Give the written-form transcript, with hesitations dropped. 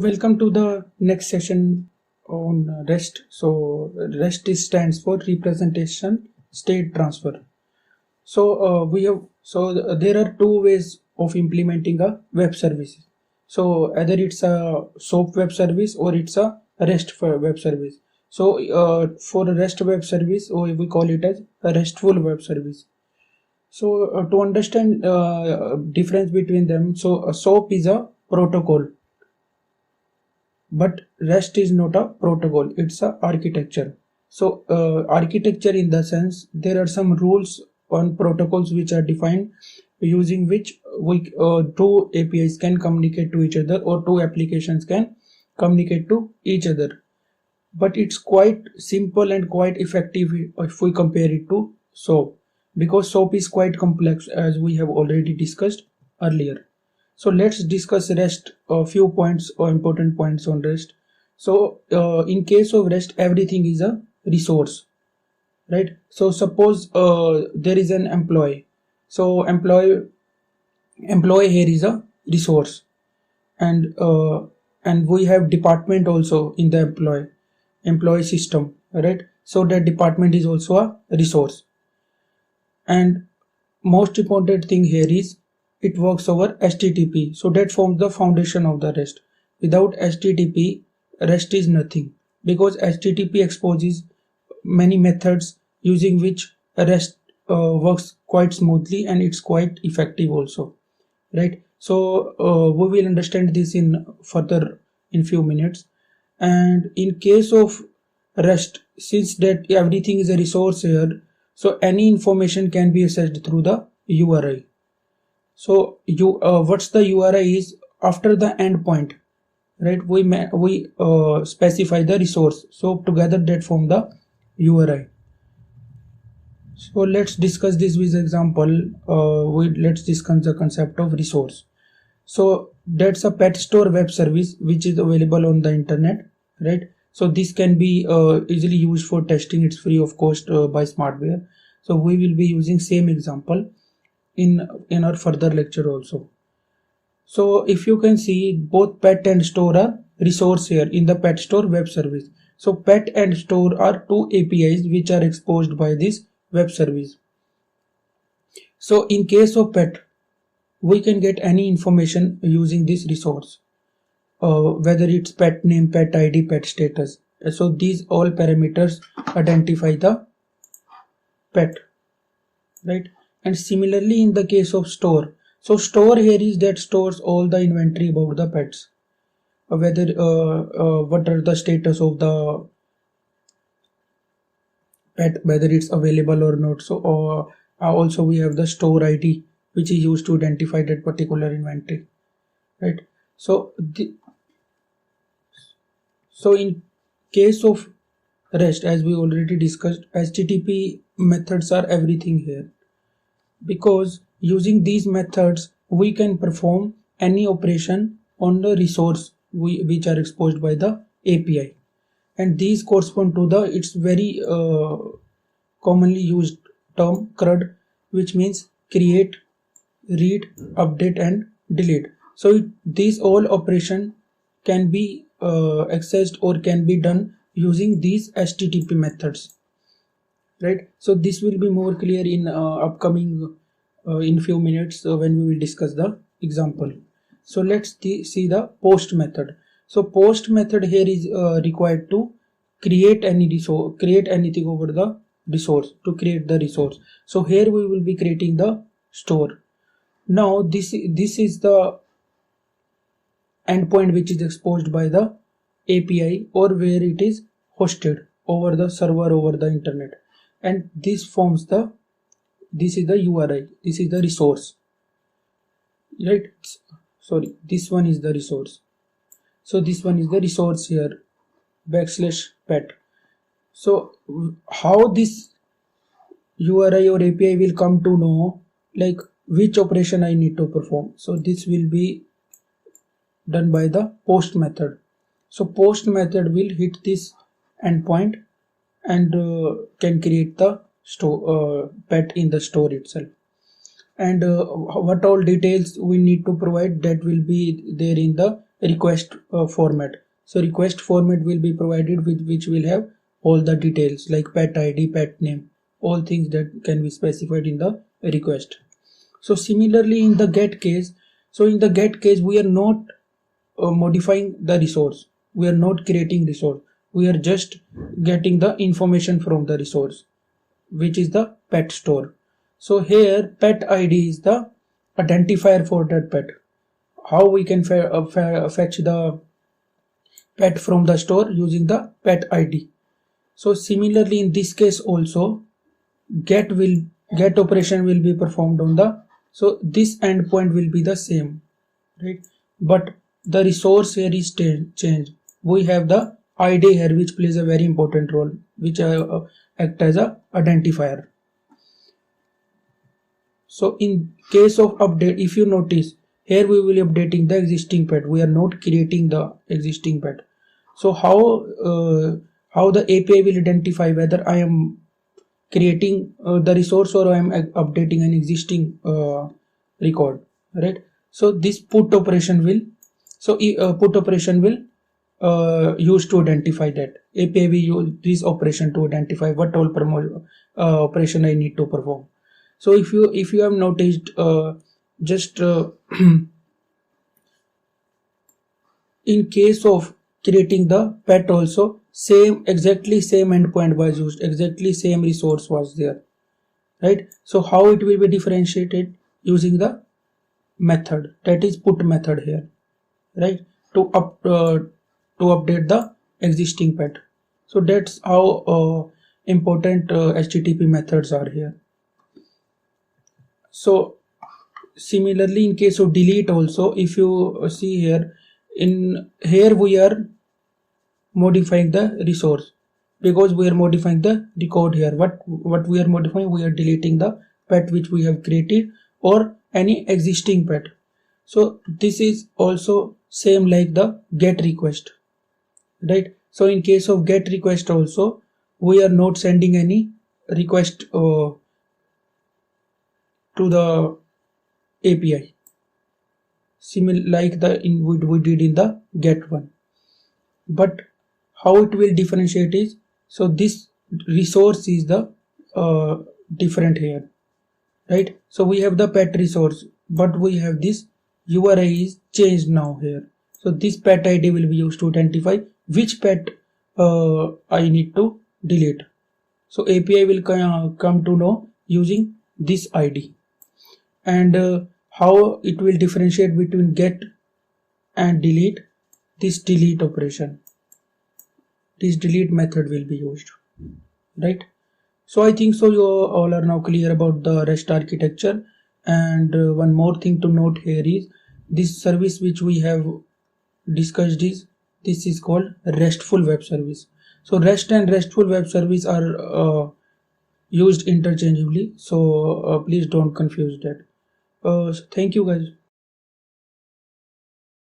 welcome to the next session on REST. So REST stands for representation state transfer. There are two ways of implementing a web service. So either it's a SOAP web service or it's a REST web service. For a REST web service, we call it as a RESTful web service. So to understand difference between them, so a SOAP is a protocol, but REST is not a protocol, it's a architecture. So architecture in the sense there are some rules on protocols which are defined, using which two APIs can communicate to each other, or two applications can communicate to each other. But it's quite simple and quite effective if we compare it to SOAP, because SOAP is quite complex, as we have already discussed earlier. So let's discuss REST, a few points or important points on REST. So in case of REST, everything is a resource, right? So suppose there is an employee. So employee here is a resource, and we have department also in the employee system, right? So that department is also a resource. And most important thing here is it works over HTTP, so that forms the foundation of the REST. Without HTTP, REST is nothing, because HTTP exposes many methods using which REST works quite smoothly, and it's quite effective also, right? So we will understand this in few minutes. And in case of REST, since that everything is a resource here, so any information can be accessed through the URI. So what's the URI is after the endpoint, right? We specify the resource, so together that form the URI. So let's discuss this with example. Let's discuss the concept of resource. So that's a pet store web service which is available on the internet, right? So this can be easily used for testing. It's free of cost by Smartware. So we will be using same example in our further lecture also. So if you can see, both pet and store are resource here in the pet store web service. So pet and store are two APIs which are exposed by this web service. So in case of pet, we can get any information using this resource, whether it's pet name, pet ID, pet status. So these all parameters identify the pet, right? And similarly in the case of store, so store here is that stores all the inventory about the pets, whether what are the status of the pet, whether it's available or not. So also we have the store ID, which is used to identify that particular inventory, right? So in case of REST, as we already discussed, HTTP methods are everything here, because using these methods we can perform any operation on the resource which are exposed by the API, and these correspond to its very commonly used term CRUD, which means create, read, update and delete. So these all operation can be accessed or can be done using these HTTP methods, right? So this will be more clear in upcoming in few minutes when we will discuss the example. So let's see the post method. So post method here is required to create any resource, create anything over the resource, to create the resource. So here we will be creating the store. Now this is the endpoint which is exposed by the API, or where it is hosted over the server over the internet, and this is the URI, this is the resource, right? Sorry, this one is the resource. So this one is the resource here, /pet. So how this URI or API will come to know like which operation I need to perform? So this will be done by the post method. So post method will hit this endpoint and can create the pet in the store itself. And what all details we need to provide, that will be there in the request format. So request format will be provided with which will have all the details like pet id, pet name, all things that can be specified in the request. So similarly in the get case, we are not modifying the resource, we are not creating resource, we are just getting the information from the resource, which is the pet store. So here pet id is the identifier for that pet. How we can fetch the pet from the store? Using the pet id. So similarly in this case also, get operation will be performed on the, so this endpoint will be the same, right? But the resource here is changed. We have the id here which plays a very important role, which act as a identifier. So in case of update, if you notice here we will be updating the existing pet, we are not creating the existing pet. So how the API will identify whether I am creating the resource or I am updating an existing record, right? So this put operation will, use to identify that. API will use this operation to identify what all operation I need to perform. So if you have noticed, in case of creating the pet also, exactly same endpoint was used, exactly same resource was there, right? So how it will be differentiated? Using the method, that is put method here, right? To update the existing pet. So that's how important HTTP methods are here. So similarly in case of delete also, if you see here, we are modifying the resource because we are modifying the record here. What we are modifying? We are deleting the pet which we have created or any existing pet. So this is also same like the get request, right? So in case of get request also, we are not sending any request to the API, similar like we did in the get one. But how it will differentiate is, so this resource is the different here, right? So we have the pet resource, but we have this URI is changed now here. So this pet ID will be used to identify which pet I need to delete. So API will come to know using this ID. And how it will differentiate between get and delete? This delete operation, this delete method will be used, right? So I think so you all are now clear about the REST architecture. And one more thing to note here is this service which we have discussed this is called RESTful web service. So REST and RESTful web service are used interchangeably, so please don't confuse that. So thank you guys.